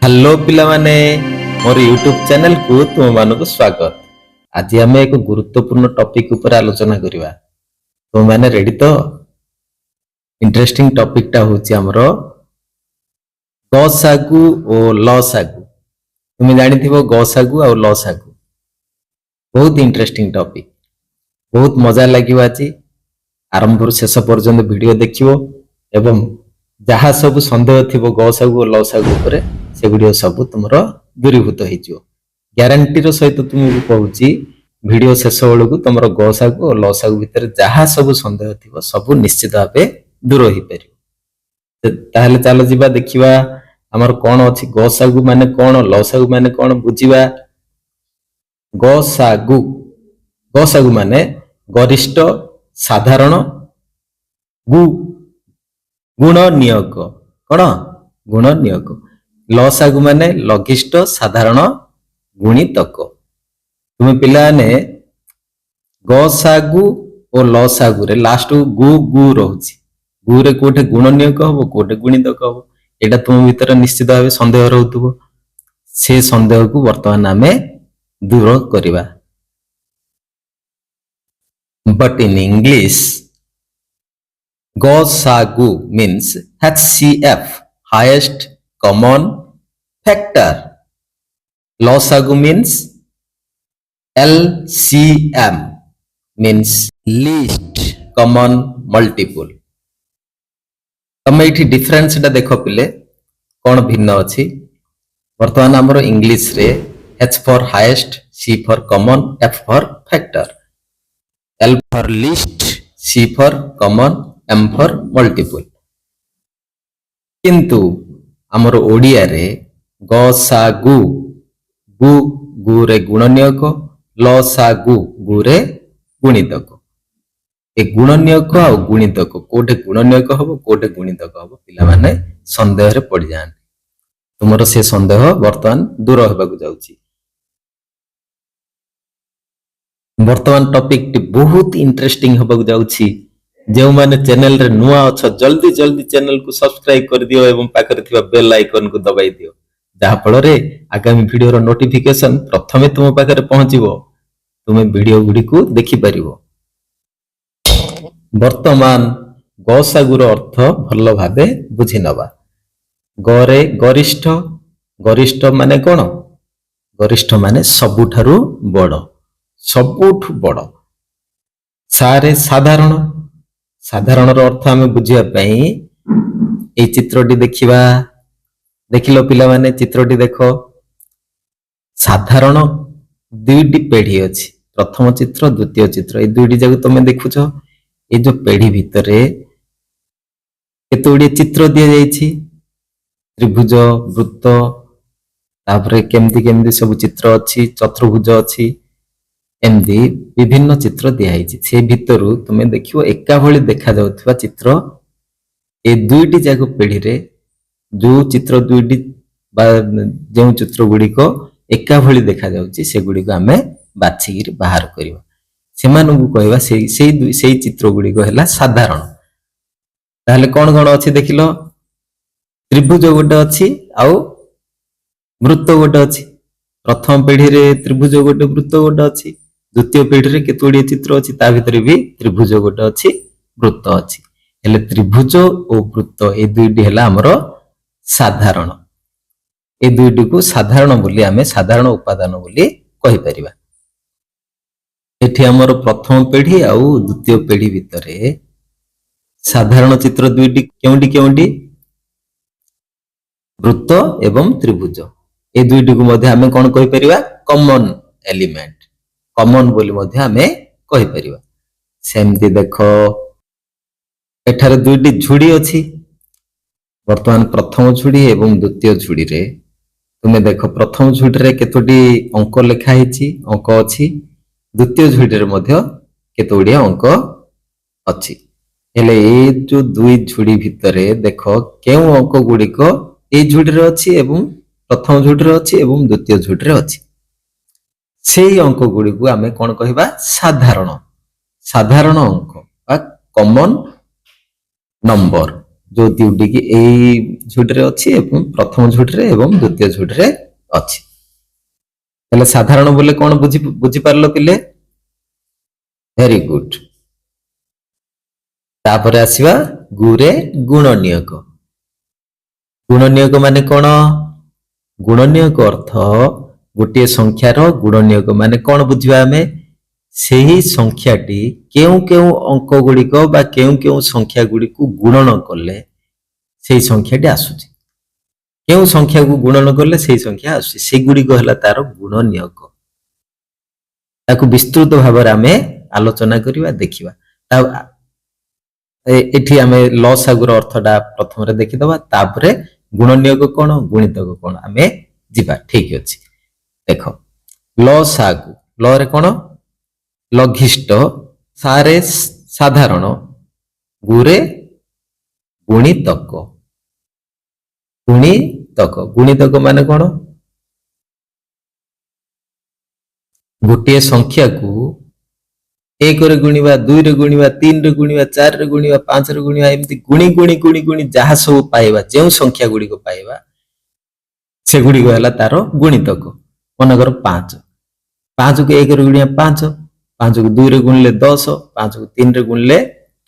Hello पिला माने मोर YouTube channel को तुम मानक स्वागत। आज आम एक गुरुत्वपूर्ण टॉपिक ऊपर आलोचना करिवा। तुम माने रेडी तो? इंटरेस्टिंग टॉपिक टा होची हमरो गसागु और लसागु। तुम जानिथिबो गसागु और लसागु बहुत इंटरेस्टिंग टॉपिक, बहुत मजा लागिव। आज आरंभ शेष पर्यंत वीडियो देखिवो एवं जहाँ सब संदेह थी गसागु और लसागु उपरे सेगुड़िया सब तुम दूरीभूत हो ग्यारंटीर सहित तुमको कहूँ वीडियो शेष बेलू तुम गसागु और लसागु भितर जहाँ सब संदेह थी सब निश्चित भाव दूर हो पार। चलो जीवा देखा आमर कौन अच्छी गसागु माने कौन लसागु माने कौन बुझा। गसागु गसागु माने गरिष्ठ साधारण गु गुण नियोग कौन गुण नियोग। लसागु माने लघिष्ठ साधारण गुणितक। तुम पिलाने गसागु और लसागु रे लास्ट गु गु रोची गु रे कोठे गुण नियोग हबो कोठे गुणितक हबो एटा तुम भीतर निश्चित भाव संदेह रहउतबो। से संदेह को वर्तमान आमे दूर करिवा। बट इन इंग्लिश गसागु means HCF highest common factor. Losagu means LCM means least common multiple. तमे इठी डिफरेंस टा देखो पिले कौन भिन्न अछि। वर्तमान हमरो इंग्लिश रे H for highest, C for common, F for factor, L for least, C for common, M for multiple. किंतु हमरो ओडिया रे गसागु गु गु रे गुण नियोग लसागु गु रे गुणितक। ए गुण नियोग आ गुणितक कोठे गुण नियोग हबो कोठे गुणितक हबो पिला माने संदेह रे पड़ जान। तुमरो से संदेह वर्तमान दूर होबाकू जाउची। वर्तमान टॉपिक टी बहुत इंटरेस्टिंग होबाकू जाउची। जो माने चैनल रे नुआ अच्छा जल्दी जल्दी चैनल को सब्सक्राइब कर दियो एवं पाखरे थिबा बेल आइकन को दबाई दियो जहा फल रे आगामी वीडियो रो नोटिफिकेशन प्रथमे तुम पाखरे पहुंचीबो। तुमे वीडियो गुडी को देखि परिबो। वर्तमान गसागु रो अर्थ भल्लो भाबे बुझी नबा। गरे गरिष्ठ गरिष्ठ माने कोन गरिष्ठ माने सबुठारु बड़ सबुठु बड़। सारे साधारण साधारण अर्थ आम बुझा ये चित्रटी देखा देखिल पिला माने चित्रटी देख साधारण दुईटी पेढ़ी अच्छी प्रथम चित्र द्वितीय चित्र ये दुईटी जाक तुम देखुच ये जो पेढ़ी भितर केते गुड़िए चित्र दि जाइए त्रिभुज वृत्त तापर केमती केमती सब चित्र अच्छी चतुर्भुज अच्छी एमती विभिन्न चित्र दिखाई से भितर तुम देखो एका भली देखा जाउथबा चित्र ए दुईटी जाक पीढ़ी रे जो चित्र दुईटी जो चित्र गुड़िक एका भली देखा जाउची से गुड़िक आमे बाछिकी बाहर करबा। सेमानकु कहबा सेई चित्र गुड़िक हैला साधारण। ताहले कोन कोन अछि देखिलो त्रिभुज गोटे अछि आउ वृत्त गोटे अछि। प्रथम पीढ़ी रे त्रिभुज गोटे वृत्त गोटे अछि। द्वितीय पीढ़ी रे केते गुड़िए चित्र अछि ता भितर भी त्रिभुज गोटे अछि वृत्त अछि। हेले त्रिभुज और वृत्त ए दुईटी हैला हमरो साधारण। ए दुईटी को साधारण बोली आमे साधारण उपादान बोली कहि परिबा। एठी हमरो प्रथम पीढ़ी आउ द्वितीय पीढ़ी भितरे साधारण चित्र दुईटी केउंडी केउंडी वृत्त एवं त्रिभुज ए दुईटी को मध्ये आमे कोन कहि परिबा कॉमन एलिमेंट कॉमन बोली मध्ये आमे कहि परिबा। सेमती देखो एठारे दुईटी झुड़ी अछि। वर्तमान प्रथम झुड़ी एवं द्वितीय झुड़ी रे तुमे देखो प्रथम झुड़ी रे केतोटी अंक लिखा हिची अंक अछि। द्वितीय झुड़ी रे मध्ये केतोडी अंक अछि। हेले ए जो दुई झुड़ी भितरे देखो केउ अंक गुड़िक ए झुड़ी रे अछि एवं प्रथम झुड़ी रे अछि एवं द्वितीय झुड़ी रे अछि। सेई अंक गुड़ी को आमे कोन कहिबा साधारण साधारण अंक बा कॉमन नंबर जो दुईटी की एई झुड़ी रे अछि एवं प्रथम झुड़ी रे एवं द्वितीय झुड़ी रे अछि हेले साधारण बोले कोन बुझी पारलो पिले वेरी गुड तापर आसीबा गुरे गुणनियक गुणनियक माने कोन गुणनियक अर्थ गोटे संख्यार गुणनियक माने कोन बुझिबा हमें ସେହି ସଂଖ୍ୟାଟି କେଉଁ କେଉଁ ଅଙ୍କ ଗୁଡ଼ିକ ବା କେଉଁ କେଉଁ ସଂଖ୍ୟା ଗୁଡ଼ିକୁ ଗୁଣନ କଲେ ସେହି ସଂଖ୍ୟାଟି ଆସୁଛି କେଉଁ ସଂଖ୍ୟାକୁ ଗୁଣନ କଲେ ସେହି ସଂଖ୍ୟା ଆସୁଛି ସେଗୁଡ଼ିକ ହେଲା ତାର ଗୁଣନିୟକ ତାକୁ ବିସ୍ତୃତ ଭାବରେ ଆମେ ଆଲୋଚନା କରିବା ଦେଖିବା ଏଠି ଆମେ ଲସାଗୁର ଅର୍ଥଟା ପ୍ରଥମରେ ଦେଖିଦବା ତାପରେ ଗୁଣନିୟକ କଣ ଗୁଣିତକ କଣ ଆମେ ଯିବା ଠିକ ଅଛି ଦେଖ ଲସାଗୁ ଲରେ କଣ ଲଘିଷ୍ଠ ସାରେ ସାଧାରଣ ଗୁରେ ଗୁଣିତକ ଗୁଣିତକ ମାନେ କଣ ଗୋଟିଏ ସଂଖ୍ୟାକୁ 1 ରେ ଗୁଣିବା 2 ରେ ଗୁଣିବା 3 ରେ ଗୁଣିବା 4 ରେ ଗୁଣିବା 5 ରେ ଗୁଣିବା ଏମିତି ଗୁଣି ଗୁଣି ଗୁଣି ଗୁଣି ଯାହା ସବୁ ପାଇବା ଯେଉଁ ସଂଖ୍ୟା ଗୁଡ଼ିକ ପାଇବା ସେଗୁଡ଼ିକ ହେଲା ତାର ଗୁଣିତକ ମନେକର 5 5 କୁ 1 ରେ ଗୁଣିବା 5 5 କୁ 2 ରେ ଗୁଣିଲେ 10 5 କୁ 3 ରେ ଗୁଣିଲେ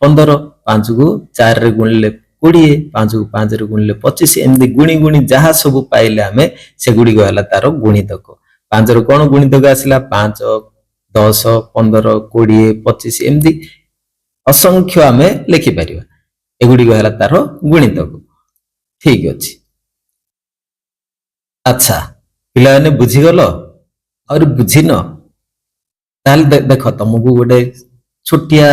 15 5 କୁ 4 ରେ ଗୁଣିଲେ 20 5 କୁ 5 ରେ ଗୁଣିଲେ 25 ଏମିତି ଗୁଣି ଗୁଣି ଯାହା ସବୁ ପାଇଲେ ଆମେ ସେଗୁଡ଼ିକ ହେଲା ତାର ଗୁଣିତକ 5 ର କଣ ଗୁଣିତକ ଆସିଲା 5 10 15 20 25 ଏମିତି ଅସଂଖ୍ୟ ଆମେ ଲେଖି ପାରିବା ଏଗୁଡ଼ିକ ହେଲା ତାର ଗୁଣିତକ ଠିକ ଅଛି ଆଚ୍ଛା ପିଲାମାନେ ବୁଝିଗଲ और बुझिन ताले देख तुमको गोटे छोटिया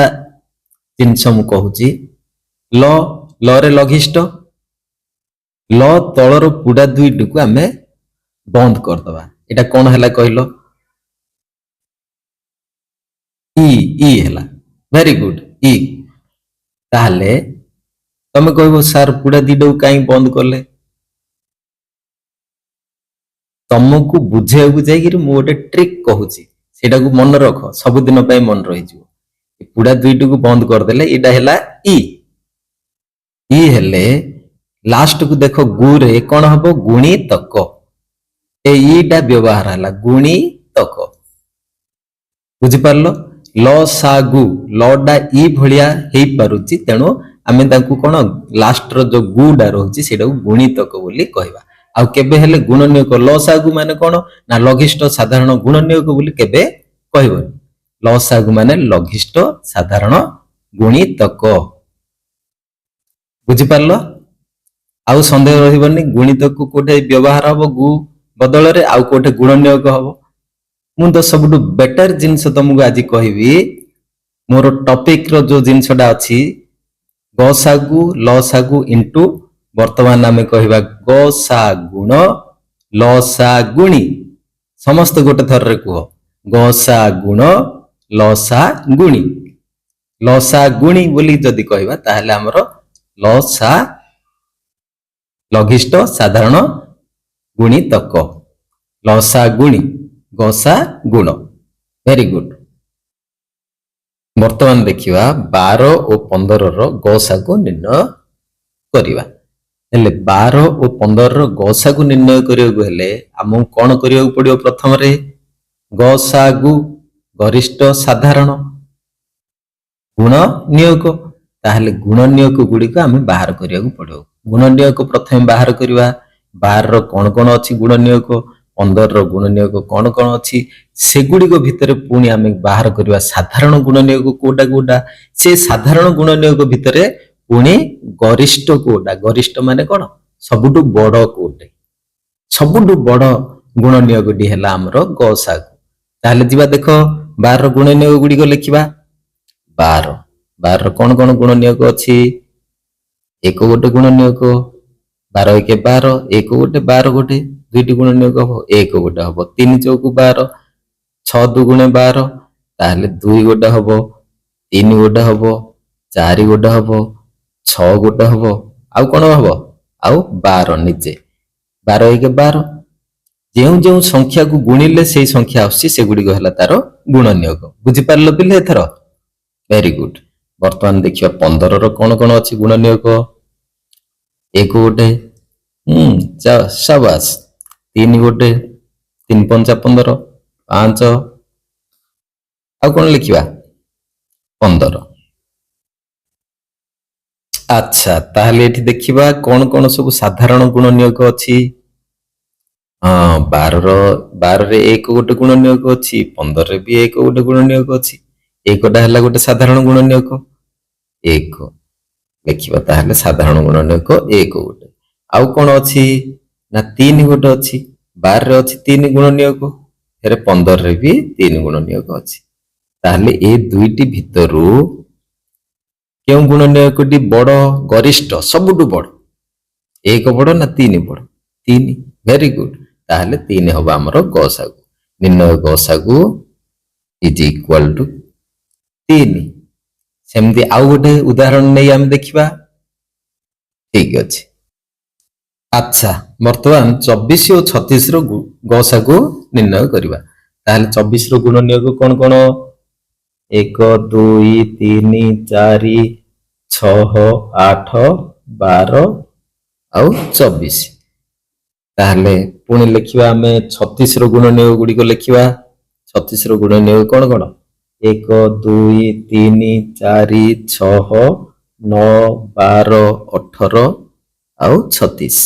जिनस मु कहूची ल ल रे लघिष्ठ ल तलर पुडा दुईटी को आमे बंद करदबा एटा कोन हला कहलो ई हला वेरी गुड ई ताले तमे कहबो सर पुडा दुईटा को काई बंद करले तुमको बुझे जाइए मु गोटे ट्रिक कहूची सेटा को मन रख सबुदिन मन रही पुडा दुईटी को बंद करदेले एटा हैला ई हेले लास्ट को देख गु रे कौन हम गुणितक एटा व्यवहार है गुणितक बुझिपार ल सा गु लडा ई भलिया हेई पारुची तेणु आमे ताकू कोन लास्ट रो जो गुडा रहउची सेटा को गुणितक बोली कहबा आउ केबे हेले गुणनियक लसागु माने कोन ना लघिष्ठ साधारण गुणनियक बोली केबे कहबो लसागु माने लघिष्ठ साधारण गुणितक बुझि पारलो आउ संदेह रहिबनी गुणितक कोठे व्यवहार हबो गु बदल रे आउ कोठे गुणनियक हबो मु तो सबटु बेटर जिंस तुमको आज कहबी मोर टॉपिक रो जो जिंसडा अछि गसागु लसागु इनटू वर्तमान आम कहवा गसा गुण लसा गुणी समस्त गोटे थर रे कह गसा गुण लसा गुणी लसा गुणी बोली जदि कहवा ताहले हमर लसा लघिष्ठ साधारण गुणितक लसा गुणी गसा गुण वेरी गुड वर्तमान देखिवा 12 और 15 रो गसा को निर्णय करिवा हेले 12 और 15 रो गसा को निर्णय करियो हेले हमहु कोन करियो पड़ियो प्रथम रे गसागु गरिष्ठ साधारण गुण नियोग ताहले गुण नियोग गुडी को हम बाहर करिया पड़ियो गुण नियोग प्रथम बाहर करिवा 12 रो कोन कोन अछि गुण नियोग 15 रो गुण नियोग कोन कोन अछि सेगुडी को भितरे पुणी आमे बाहर करिवा साधारण गुण नियोग कोटा कोटा से साधारण गुण नियोग भितरे पुणी गरिष्ठ कोटा गरिष्ठ माने कोन सबुटु बड़ कोटे सबुटु बड़ गुण नियोगटी हैला हमरो गसागु ताले जिबा देखो 12 गुण नियोग गुडी को लिखिबा 12 12 कोन कोन गुण नियोग अछि एक गोटे गुण नियोग 12 1 12 एक गोटे 12 गोटे दुईटी गुण नियोग हो एक गोटे हबो 3 चौक 12 6 2 गुणे 12 ताले 2 गोटे हबो 3 गोटे हबो 4 गोटे हबो 6 गोटे हबो आउ कोन हबो आउ 12 निजे 12 1 12 जेउ जेउ संख्या को गुणिले सेही संख्या आसी सेगुडी को हला तारो गुण नियोग बुझि पारलो पिले एथरो वेरी गुड वर्तमान देखियो 15 रो कोन कोन अछि गुण नियोग ଏକ ଗୋଟେ ସାବାସ। 3 ଗୋଟେ, 3 ପଞ୍ଚା 15, 5 ଆଉ କଣ ଲେଖିବା 15। ଆଚ୍ଛା, ତାହେଲେ ଏଠି ଦେଖିବା କଣ କଣ ସବୁ ସାଧାରଣ ଗୁଣ ନିୟୋଗ ଅଛି। ହଁ, 12ରେ 1 ଗୋଟେ ଗୁଣ ନିୟୋଗ ଅଛି, 15ରେ ବି 1 ଗୋଟେ ଗୁଣ ନିୟୋଗ ଅଛି। ଏକଟା ହେଲା ଗୋଟେ ସାଧାରଣ ଗୁଣ ନିୟୋଗ 1 ଲେଖିବା, ତାହେଲେ ସାଧାରଣ ଗୁଣ ନିୟୋଗ 1 ଗୋଟେ। ଆଉ କଣ ଅଛି ନା 3 ଗୋଟେ ଅଛି, 12ରେ ଅଛି 3 ଗୁଣ ନିୟୋଗ, ଫେରେ 15ରେ ବି 3 ଗୁଣ ନିୟୋଗ ଅଛି। ତାହେଲେ ଏ ଦୁଇଟି ଭିତରୁ କେଉଁ ଗୁଣ ନିୟୋଗଟି ବଡ, ଗରିଷ୍ଠ, ସବୁଠୁ ବଡ? 1 ବଡ ନା 3 ବଡ? 3। Very good. ତାହେଲେ 3 ହବ ଆମର ଗସାଗୁ। ନିର୍ଣ୍ଣୟ ଗସାଗୁ ଇଜ ଇକ୍ୱାଲ ଟୁ 3। ସେମିତି ଆଉ ଗୋଟେ ଉଦାହରଣ ନେଇ ଆମେ ଦେଖିବା। ଠିକ ଅଛି। ଆଚ୍ଛା, ବର୍ତ୍ତମାନ 24 ଓ 36ର ଗସାଗୁ ନିର୍ଣ୍ଣୟ କରିବା। ତାହେଲେ 24ର ଗୁଣ ନିୟୋଗ କଣ କଣ? 1 2 3 4 6 8 12 ଆଉ 24। ତାହେଲେ ପୁଣି ଲେଖିବା ଆମେ 36ର ଗୁଣ ନିୟୋଗ ଗୁଡ଼ିକ ଲେଖିବା। 36ର ଗୁଣ ନିୟୋଗ କଣ କଣ? 1 2 3 4 6 9 12 18 ଆଉ 36।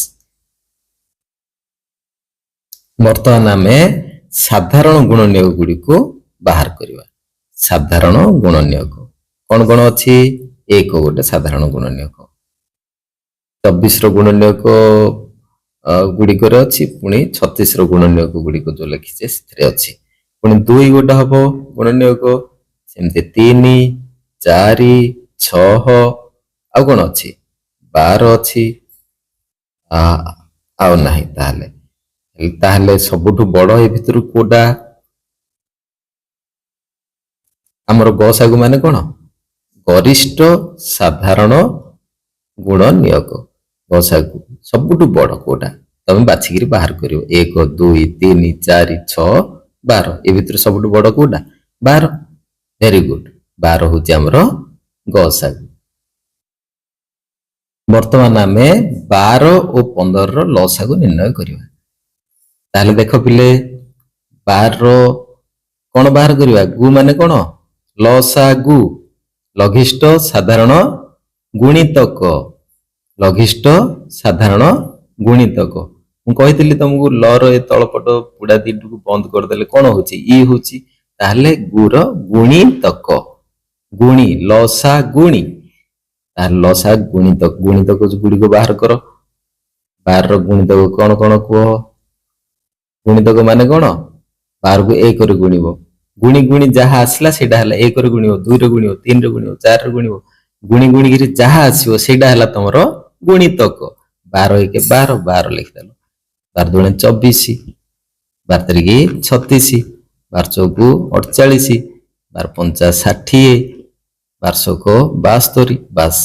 ବର୍ତ୍ତମାନ ଆମେ ସାଧାରଣ ଗୁଣ ନିୟୋଗ ଗୁଡ଼ିକୁ ବାହାର କରିବା। ସାଧାରଣ ଗୁଣ ନିୟୋଗ କଣ କଣ ଅଛି? 1 ଗୋଟେ ସାଧାରଣ ଗୁଣ ନିୟୋଗ, 24ର ଗୁଣ ନିୟୋଗ ଗୁଡ଼ିକରେ ଅଛି, ପୁଣି 36ର ଗୁଣ ନିୟୋଗ ଗୁଡ଼ିକ ଯୋଉ ଲେଖିଛେ ସେଥିରେ ଅଛି। ପୁଣି 2 ଗୋଟେ ହବ ଗୁଣ ନିୟୋଗ, ସେମିତି 3 4 6 ଆଉ କଣ ଅଛି 12 ଅଛି, ଆଉ ନାହିଁ। ତାହେଲେ ସବୁଠୁ ବଡ ଏ ଭିତରୁ କୋଉଟା? ଆମର ଗସାଗୁ ମାନେ କଣ? ଗରିଷ୍ଠ ସାଧାରଣ ଗୁଣ ନିୟୋଗ। ଗସାଗୁ ସବୁଠୁ ବଡ କୋଉଟା ତମେ ବାଛିକିରି ବାହାର କରିବ। 1 2 3 4 6 12 ଏ ଭିତରୁ ସବୁଠୁ ବଡ କୋଉଟା? 12। Very good. 12 ହଉଛି ଆମର ଗସାଗୁ। ବର୍ତ୍ତମାନ ଆମେ 12 ଓ 15ର ଲସାଗୁ ନିର୍ଣ୍ଣୟ କରିବା। ତାହେଲେ ଦେଖ ପିଲେ, 12ର କଣ ବାହାର କରିବା? ଗୁ ମାନେ କଣ? ଲସାଗୁ, ଲଘିଷ୍ଠ ସାଧାରଣ ଗୁଣିତକ। ଲଘିଷ୍ଠ ସାଧାରଣ ଗୁଣିତକ। ମୁଁ କହିଥିଲି ତମକୁ ଲର ଏ ତଳପଟ ପୁଡା ଦିଟିକୁ ବନ୍ଦ କରିଦେଲେ କଣ ହଉଛି? ଇ ହଉଛି। ତାହେଲେ ଗୁର ଗୁଣିତକ, ଗୁଣି ଲସା ଗୁଣି। ତାହେଲେ ଲସା ଗୁଣିତକ, ଗୁଣିତକ ଗୁଡ଼ିକ ବାହାର କର। 12ର ଗୁଣିତକ କଣ କଣ କୁହ? ଗୁଣିତକ ମାନେ କଣ? 12କୁ 1ରେ ଗୁଣିବ, ଗୁଣି ଗୁଣି ଯାହା ଆସିଲା ସେଇଟା ହେଲା 1ରେ ଗୁଣିବ, 2ରେ ଗୁଣିବ, 3ରେ ଗୁଣିବ, 4ରେ ଗୁଣିବ, ଗୁଣି ଗୁଣିକିରି ଯାହା ଆସିବ ସେଇଟା ହେଲା ତମର ଗୁଣିତକ। 12 1 12, 12 ଲେଖିଦେଲ। 12 2 24, 12 3 36, 12 4 48, 12 5 60, 12 6 72। ବାସ୍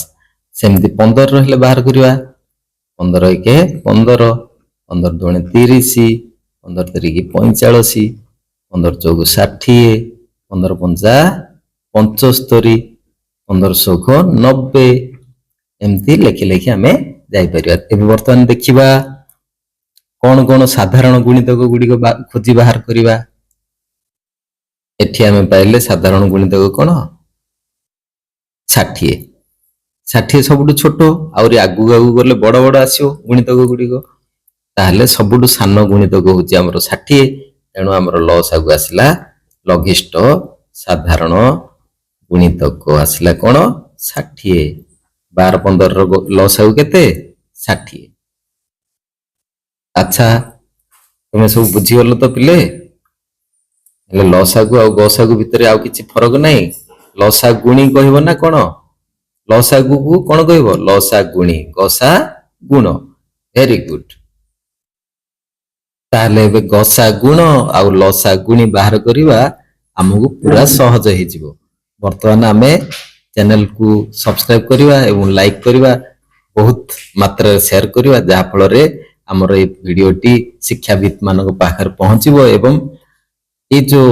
ସେମିତି 15 ରହିଲେ ବାହାର କରିବା। 15 1 15, 15 2 30, 15 3 45, 15 4 60, 15 5 75, 15 6 90। ଏମିତି ଲେଖି ଲେଖି ଆମେ ଯାଇପାରିବା। ଏବେ ବର୍ତ୍ତମାନ ଦେଖିବା କଣ କଣ ସାଧାରଣ ଗୁଣିତକ ଗୁଡ଼ିକ ଖୋଜି ବାହାର କରିବା। ଏଠି ଆମେ ପାଇଲେ ସାଧାରଣ ଗୁଣିତକ କଣ? 60। 60 ସବୁଠୁ ଛୋଟ, ଆହୁରି ଆଗକୁ ଆଗକୁ ଗଲେ ବଡ ବଡ ଆସିବ ଗୁଣିତକ ଗୁଡ଼ିକ। ତାହେଲେ ସବୁଠୁ ସାନ ଗୁଣିତକ ହଉଛି ଆମର 60। ତେଣୁ ଆମର ଲସାଗୁ ଆସିଲା ଲଘିଷ୍ଠ ସାଧାରଣ ଗୁଣିତକ ଆସିଲା କଣ? 60। 12 15ର ଲସାଗୁ କେତେ? 60। ଆଚ୍ଛା, ତମେ ସବୁ ବୁଝିଗଲ ତ ପିଲେ? ହେଲେ ଲସାଗୁ ଆଉ ଗସାଗୁ ଭିତରେ ଆଉ କିଛି ଫରକ ନାହିଁ। ଲସା ଗୁଣି କହିବ ନା କଣ? ଲସାଗୁକୁ କଣ କହିବ? ଲସା ଗୁଣି, ଗସା ଗୁଣ। Very good. ତାହେଲେ ଏବେ ଗସା ଗୁଣ ଆଉ ଲସା ଗୁଣି ବାହାର କରିବା ଆମକୁ ପୁରା ସହଜ ହେଇଯିବ। ବର୍ତ୍ତମାନ ଆମେ ଚ୍ୟାନେଲକୁ ସବସ୍କ୍ରାଇବ କରିବା ଏବଂ ଲାଇକ୍ କରିବା, ବହୁତ ମାତ୍ରାରେ ସେୟାର କରିବା, ଯାହା ଫଳରେ ଆମର এই ଭିଡିଓଟି ଶିକ୍ଷାବିତ ମାନଙ୍କ ପାଖରେ ପହଞ୍ଚିବ ଏବଂ ଏଇ ଯୋଉ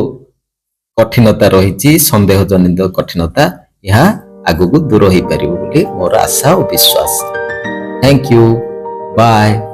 କଠିନତା ରହିଛି, ସନ୍ଦେହ ଜନିତ କଠିନତା, ଏହା ଆଗକୁ ଦୂର ହେଇପାରିବ ବୋଲି ମୋର ଆଶା ଓ ବିଶ୍ୱାସ। Thank you, by.